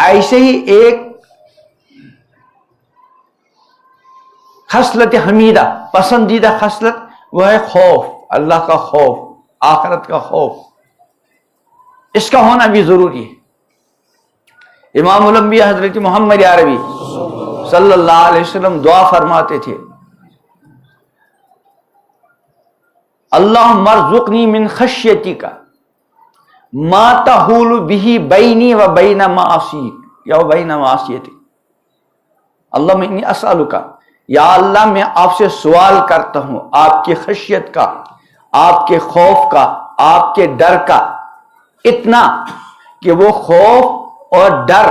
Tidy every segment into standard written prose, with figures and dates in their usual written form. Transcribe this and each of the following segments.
ایسے ہی ایک خصلت حمیدہ پسندیدہ خصلت وہ ہے خوف، اللہ کا خوف، آخرت کا خوف، اس کا ہونا بھی ضروری ہے۔ امام الانبیاء حضرت محمد عربی صلی اللہ علیہ وسلم دعا فرماتے تھے، اللہم ارزقنی من خشیتک ما تحول به بینی و بین معاصیک یا بین معصیتک، اللہم انی اسألک، یا اللہ میں آپ سے سوال کرتا ہوں آپ کی خشیت کا، آپ کے خوف کا، آپ کے ڈر کا، اتنا کہ وہ خوف اور ڈر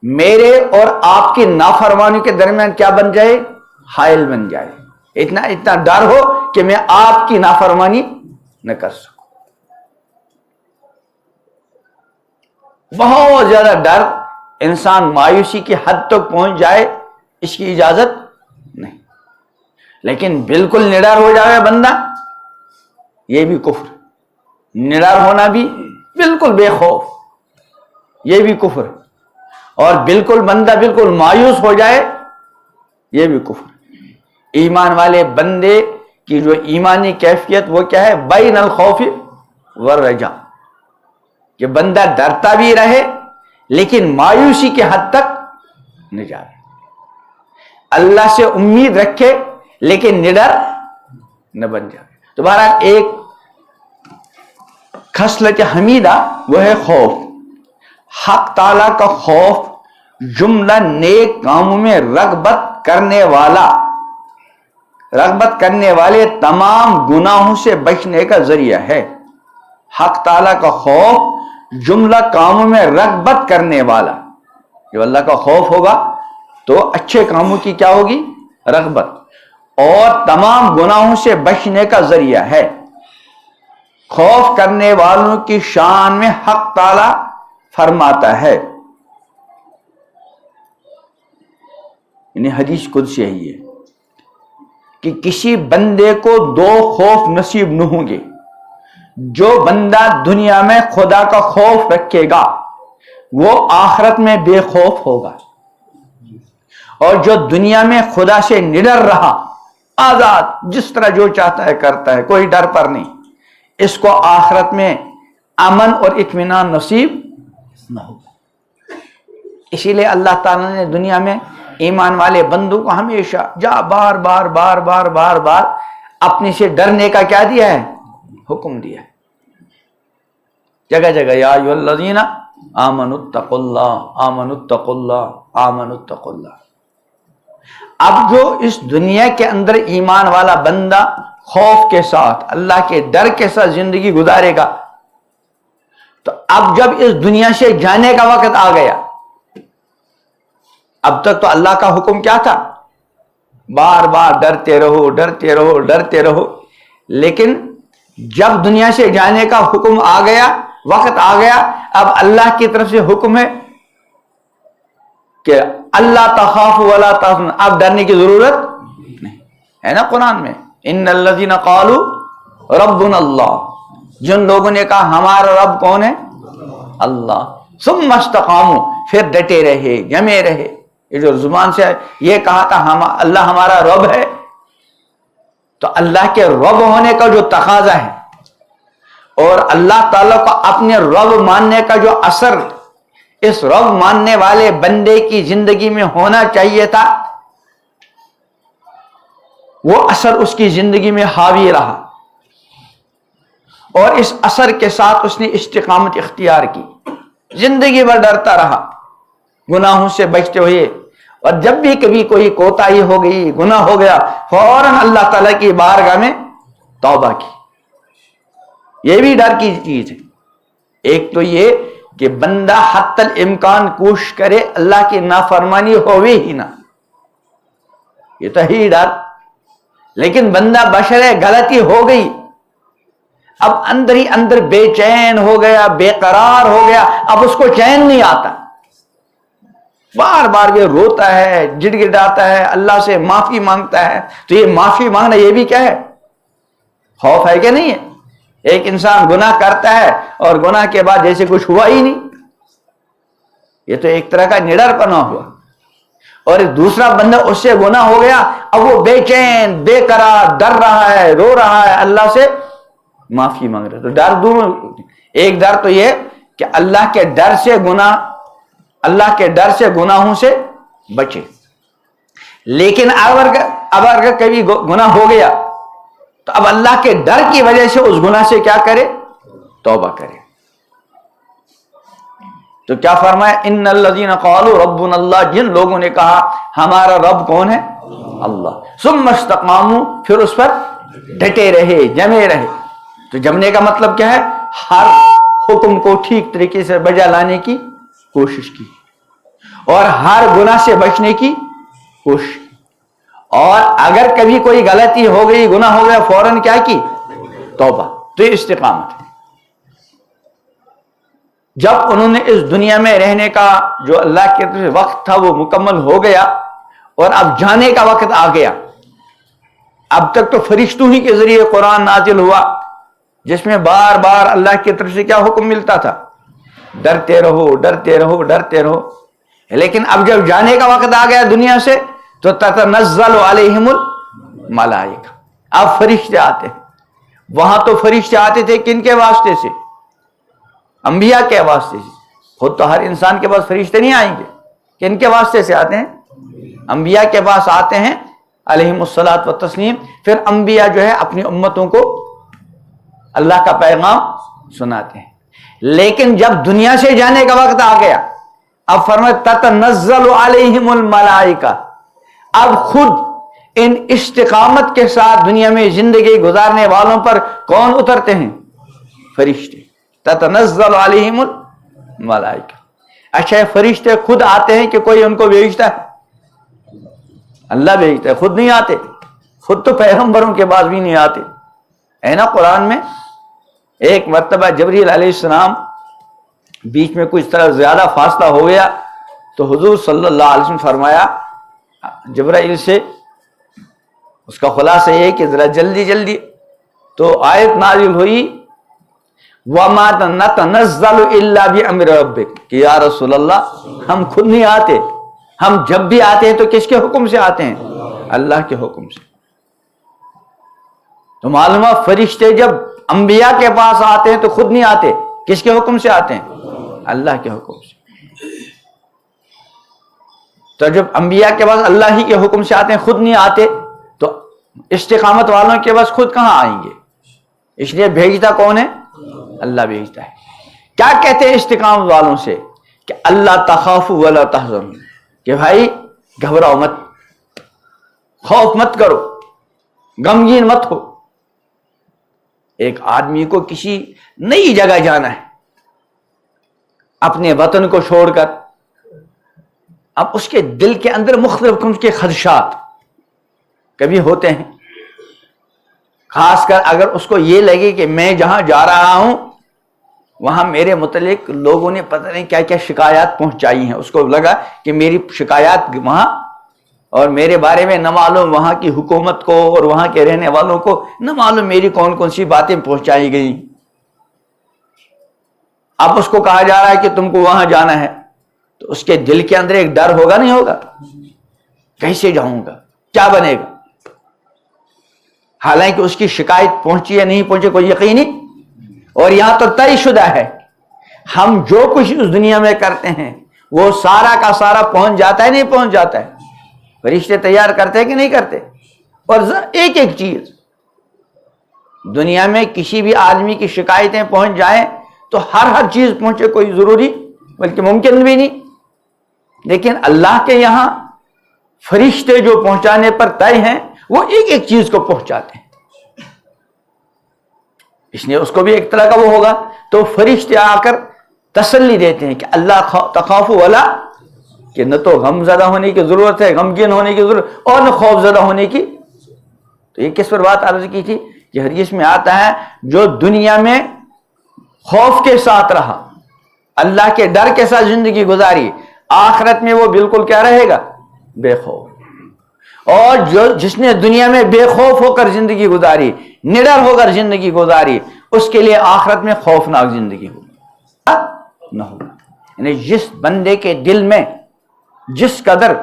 میرے اور آپ کی نافرمانی کے درمیان کیا بن جائے؟ حائل بن جائے، اتنا ڈر ہو کہ میں آپ کی نافرمانی نہ کر سکوں۔ بہت زیادہ ڈر انسان مایوسی کی حد تک پہنچ جائے، اس کی اجازت نہیں، لیکن بالکل نڈر ہو جائے بندہ، یہ بھی کفر، نڈر ہونا بھی بالکل بے خوف، یہ بھی کفر، اور بالکل بندہ بالکل مایوس ہو جائے، یہ بھی کفر۔ ایمان والے بندے کی جو ایمانی کیفیت وہ کیا ہے؟ بین الخوف والرجا، کہ بندہ ڈرتا بھی رہے لیکن مایوسی کی حد تک نہ جائے، اللہ سے امید رکھے لیکن نڈر نہ بن جائے۔ تو بہرحال ایک خصلت حمیدہ وہ ہے خوف۔ حق تعالیٰ کا خوف جملہ نیک کاموں میں رغبت کرنے والے تمام گناہوں سے بچنے کا ذریعہ ہے۔ حق تعالیٰ کا خوف جملہ کاموں میں رغبت کرنے والا، جو اللہ کا خوف ہوگا تو اچھے کاموں کی کیا ہوگی؟ رغبت، اور تمام گناہوں سے بچنے کا ذریعہ ہے۔ خوف کرنے والوں کی شان میں حق تعالیٰ فرماتا ہے، یعنی حدیث قدسی ہے یہ، کہ کسی بندے کو دو خوف نصیب نہ ہوں گے۔ جو بندہ دنیا میں خدا کا خوف رکھے گا وہ آخرت میں بے خوف ہوگا، اور جو دنیا میں خدا سے نڈر رہا، آزاد جس طرح جو چاہتا ہے کرتا ہے، کوئی ڈر پر نہیں، اس کو آخرت میں امن اور اطمینان نصیب نہ ہوگا۔ اسی لیے اللہ تعالیٰ نے دنیا میں ایمان والے بندوں کو ہمیشہ بار بار اپنے سے ڈرنے کا کیا دیا ہے؟ حکم دیا ہے، جگہ جگہ، یا ایھا الذین آمنوا اتقوا اللہ، آمنوا اتقوا اللہ، آمنوا اتقوا اللہ۔ اب جو اس دنیا کے اندر ایمان والا بندہ خوف کے ساتھ، اللہ کے ڈر کے ساتھ زندگی گزارے گا، تو اب جب اس دنیا سے جانے کا وقت آ گیا، اب تک تو اللہ کا حکم کیا تھا؟ بار بار ڈرتے رہو، لیکن جب دنیا سے جانے کا حکم آ گیا، وقت آ گیا، اب اللہ کی طرف سے حکم ہے کہ اللہ تخافوا ولا تحزنوا، اب ڈرنے کی ضرورت نہیں ہے نا۔ قرآن میں ان الذین قالوا ربنا اللہ، جن لوگوں نے کہا ہمارا رب کون ہے؟ اللہ، ثم استقاموا، پھر ڈٹے رہے، جمے رہے، یہ جو زبان سے یہ کہا تھا اللہ ہمارا رب ہے، تو اللہ کے رب ہونے کا جو تقاضا ہے اور اللہ تعالیٰ کو اپنے رب ماننے کا جو اثر اس رب ماننے والے بندے کی زندگی میں ہونا چاہیے تھا، وہ اثر اس کی زندگی میں حاوی رہا، اور اس اثر کے ساتھ اس نے استقامت اختیار کی، زندگی بھر ڈرتا رہا گناہوں سے بچتے ہوئے، اور جب بھی کبھی کوئی کوتاہی ہو گئی، گناہ ہو گیا، فوراً اللہ تعالیٰ کی بارگاہ میں توبہ کی۔ یہ بھی ڈر کی چیز ہے۔ ایک تو یہ کہ بندہ حتی الامکان کوشش کرے اللہ کی نافرمانی ہوئے ہی نہ، یہ تو ہی ڈر، لیکن بندہ بشر ہے، غلطی ہو گئی، اب اندر ہی اندر بے چین ہو گیا، بے قرار ہو گیا، اب اس کو چین نہیں آتا، بار بار وہ روتا ہے، گڑ گڑاتا ہے، اللہ سے معافی مانگتا ہے۔ تو یہ معافی مانگنا یہ بھی کیا ہے؟ خوف ہے کہ نہیں ہے؟ ایک انسان گناہ کرتا ہے اور گناہ کے بعد جیسے کچھ ہوا ہی نہیں، یہ تو ایک طرح کا نڈر پنا ہوا. اور دوسرا بندہ اس سے گناہ ہو گیا, اب وہ بے چین بے قرار ڈر رہا ہے, رو رہا ہے, اللہ سے معافی مانگ رہا ہے. تو ڈر دونوں, ایک ڈر تو یہ کہ اللہ کے ڈر سے گناہوں سے بچے, لیکن اب اگر کبھی گناہ ہو گیا تو اب اللہ کے ڈر کی وجہ سے اس گناہ سے کیا کرے, توبہ کرے. تو کیا فرمایا, ان الذین قالوا ربنا اللہ, جن لوگوں نے کہا ہمارا رب کون ہے, اللہ, ثم استقاموا, پھر اس پر ڈٹے رہے, جمے رہے. تو جمنے کا مطلب کیا ہے, ہر حکم کو ٹھیک طریقے سے بجا لانے کی کوشش کی, اور ہر گناہ سے بچنے کی کوشش کی, اور اگر کبھی کوئی غلطی ہو گئی, گناہ ہو گیا, فوراً کیا کی, توبہ. تو یہ استقامت ہے. جب انہوں نے اس دنیا میں رہنے کا جو اللہ کے طرف سے وقت تھا وہ مکمل ہو گیا, اور اب جانے کا وقت آ گیا. اب تک تو فرشتوں ہی کے ذریعے قرآن نازل ہوا, جس میں بار بار اللہ کی طرف سے کیا حکم ملتا تھا, ڈرتے رہو ڈرتے رہو ڈرتے رہو. لیکن اب جب جانے کا وقت آ گیا دنیا سے, تو تتنزل علیہم الملائکہ, اب فرشتے آتے ہیں. وہاں تو فرشتے آتے تھے کن کے واسطے سے, انبیاء کے واسطے سے. خود تو ہر انسان کے پاس فرشتے نہیں آئیں گے, کن کے واسطے سے آتے ہیں, انبیاء کے پاس آتے ہیں علیہم الصلاۃ والتسلیم. پھر انبیاء جو ہے اپنی امتوں کو اللہ کا پیغام سناتے ہیں. لیکن جب دنیا سے جانے کا وقت آ گیا, اب فرمایا تتنزل علیہم الملائکہ, اب خود ان استقامت کے ساتھ دنیا میں زندگی گزارنے والوں پر کون اترتے ہیں, فرشتے. تتنزل علیہم الملائکہ. اچھا, فرشتے خود آتے ہیں کہ کوئی ان کو بھیجتا ہے, اللہ بھیجتا ہے, خود نہیں آتے. خود تو پیغمبروں کے بعد بھی نہیں آتے. ہے نا, قرآن میں ایک مرتبہ جبریل علیہ السلام بیچ میں کچھ طرح زیادہ فاصلہ ہو گیا, تو حضور صلی اللہ علیہ وسلم فرمایا جبرائیل سے, اس کا خلاصہ یہ کہ ذرا جلدی جلدی. تو آیت نازل ہوئی, وَمَا نَتَنَزَّلُ إِلَّا بِأَمْرِ رَبِّكَ, کہ یا رسول اللہ ہم خود نہیں آتے, ہم جب بھی آتے ہیں تو کس کے حکم سے آتے ہیں, اللہ کے حکم سے. تو معلوم ہے فرشتے جب انبیاء کے پاس آتے ہیں تو خود نہیں آتے, کس کے حکم سے آتے ہیں, اللہ کے حکم سے. تو جب انبیاء کے پاس اللہ ہی کے حکم سے آتے ہیں, خود نہیں آتے, تو استقامت والوں کے پاس خود کہاں آئیں گے. اس لیے بھیجتا کون ہے, اللہ بھیجتا ہے. کیا کہتے ہیں استقامت والوں سے, کہ اللہ تخافوا ولا تحزنوا, کہ بھائی گھبراؤ مت, خوف مت کرو, غمگین مت ہو. ایک آدمی کو کسی نئی جگہ جانا ہے, اپنے وطن کو چھوڑ کر, اب اس کے دل کے اندر مختلف قسم کے خدشات کبھی ہوتے ہیں. خاص کر اگر اس کو یہ لگے کہ میں جہاں جا رہا ہوں وہاں میرے متعلق لوگوں نے پتہ نہیں کیا کیا شکایات پہنچائی ہیں, اس کو لگا کہ میری شکایات وہاں, اور میرے بارے میں نہ معلوم وہاں کی حکومت کو اور وہاں کے رہنے والوں کو نہ معلوم میری کون کون سی باتیں پہنچائی گئی. اب اس کو کہا جا رہا ہے کہ تم کو وہاں جانا ہے, تو اس کے دل کے اندر ایک ڈر ہوگا نہیں ہوگا, کیسے جاؤں گا, کیا بنے گا. حالانکہ اس کی شکایت پہنچی یا نہیں پہنچی کوئی یقین نہیں. اور یہاں تو طے شدہ ہے, ہم جو کچھ اس دنیا میں کرتے ہیں وہ سارا کا سارا پہنچ جاتا ہے, نہیں پہنچ جاتا ہے. فرشتے تیار کرتے ہیں کہ نہیں کرتے. اور ایک ایک چیز دنیا میں کسی بھی آدمی کی شکایتیں پہنچ جائیں تو ہر چیز پہنچے کوئی ضروری بلکہ ممکن بھی نہیں. لیکن اللہ کے یہاں فرشتے جو پہنچانے پر طے ہیں وہ ایک ایک چیز کو پہنچاتے ہیں. اس لیے اس کو بھی ایک طرح کا وہ ہوگا. تو فرشتے آ کر تسلی دیتے ہیں کہ اللہ تخافوا ولا, کہ نہ تو غم زدہ ہونے کی ضرورت ہے, غمگین ہونے کی ضرورت, اور نہ خوف زدہ ہونے کی. تو یہ کس پر بات عرض کی تھی کہ حدیث میں آتا ہے جو دنیا میں خوف کے ساتھ رہا, اللہ کے ڈر کے ساتھ زندگی گزاری, آخرت میں وہ بالکل کیا رہے گا, بے خوف. اور جس نے دنیا میں بے خوف ہو کر زندگی گزاری, نڈر ہو کر زندگی گزاری, اس کے لیے آخرت میں خوفناک زندگی ہوگی نہ ہوگا. یعنی جس بندے کے دل میں جس قدر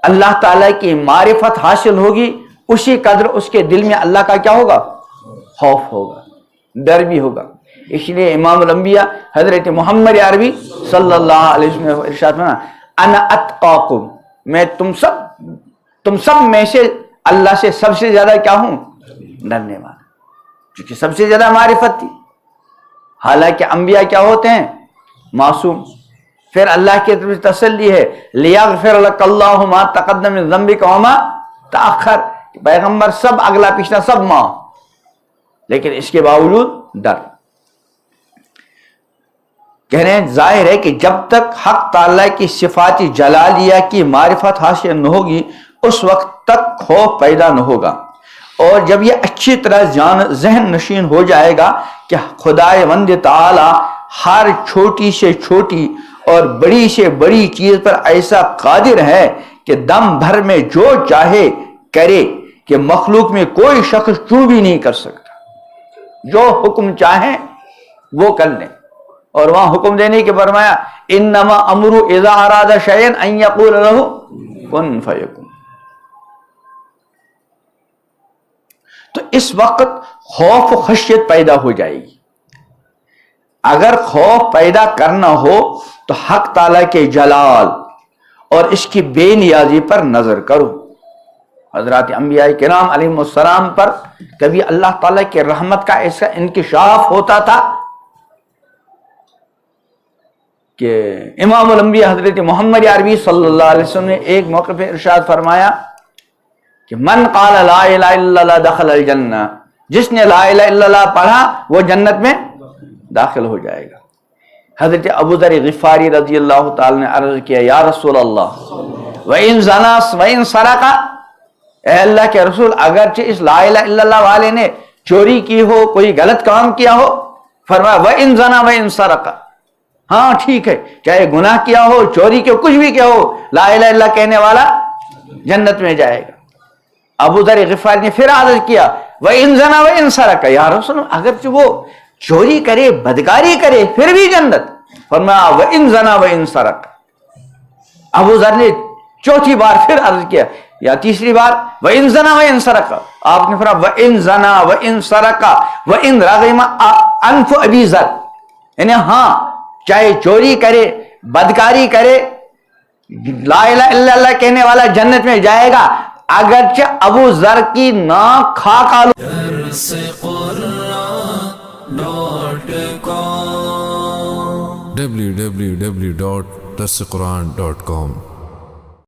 اللہ تعالیٰ کی معرفت حاصل ہوگی اسی قدر اس کے دل میں اللہ کا کیا ہوگا؟ خوف ہوگا، ڈر بھی ہوگا۔ اس لیے امام الانبیاء حضرت محمد عربی صلی اللہ علیہ وسلم نے ارشاد فرمایا انا اتقاکم، میں تم سب میں سے اللہ سے سب سے زیادہ کیا ہوں؟ ڈرنے والا، کیونکہ سب سے زیادہ معرفت تھی۔ حالانکہ انبیاء کیا ہوتے ہیں؟ معصوم۔ پھر اللہ کی طرف تسلی ہے لیغفر لک اللہ ما تقدم من ذنبک وما تاخر، پیغمبر سب اگلا پچھلا سب معاف، لیکن اس کے باوجود ڈر۔ کہہ رہے ہیں ظاہر ہے کہ جب تک حق تعالیٰ کی صفات جلالیہ کی معرفت حاصل نہ ہوگی اس وقت تک خوف پیدا نہ ہوگا، اور جب یہ اچھی طرح ذہن نشین ہو جائے گا کہ خدائے وند تعالی ہر چھوٹی سے چھوٹی اور بڑی سے بڑی چیز پر ایسا قادر ہے کہ دم بھر میں جو چاہے کرے، کہ مخلوق میں کوئی شخص چوں بھی نہیں کر سکتا، جو حکم چاہیں وہ کر لیں۔ اور وہاں حکم دینے کے فرمایا انما امر اذا اراد شیئا ان یقول له کن فیکن۔ تو اس وقت خوف و خشیت پیدا ہو جائے گی۔ اگر خوف پیدا کرنا ہو تو حق تعالیٰ کے جلال اور اس کی بے نیازی پر نظر کرو۔ حضرات انبیاء کرام علیہم السلام پر کبھی اللہ تعالیٰ کی رحمت کا ایسا انکشاف ہوتا تھا کہ امام الانبیاء حضرت محمد عربی صلی اللہ علیہ وسلم نے ایک موقع پہ ارشاد فرمایا کہ من قال لا الہ الا اللہ دخل الجنہ، جس نے لا الہ الا اللہ پڑھا وہ جنت میں داخل ہو جائے گا۔ حضرت ابو ذر غفاری رضی اللہ تعالی نے عرض کیا یا رسول اللہ وَإِن زَنَا وَإِن سَرَقَ، اے اللہ کے رسول اگرچہ اس لا الہ الا اللہ والے نے چوری کی ہو، کوئی غلط کام کیا ہو، فرمایا وَإِن زَنَا وَإِن سَرَقَ، ہاں ٹھیک ہے چاہے گناہ کیا ہو، چوری کیا، کچھ بھی کیا ہو، لا الہ الا اللہ کہنے والا جنت میں جائے گا۔ ابو ذر غفاری نے پھر عرض کیا وَإِن زَنَا وَإِن سَرَقَ، یا رسول اللہ اگرچہ وہ چوری کرے، بدکاری کرے، پھر بھی جنت؟ فرمایا وَإِن زَنَا وَإِن سَرَقَ۔ ابو ذر نے چوتھی بار پھر عرض کیا یا تیسری بار وَإِن زَنَا وَإِن سَرَقَ، آپ نے فرمایا وَإِن زَنَا وَإِن سَرَقَ وَإِن رَغِمَ أَنْفُ أَبِي ذر، یعنی ہاں چاہے چوری کرے، بدکاری کرے، لا الہ الا اللہ کہنے والا جنت میں جائے گا، اگرچہ ابو ذر کی ناک خاک آلود۔ www.darsequran.com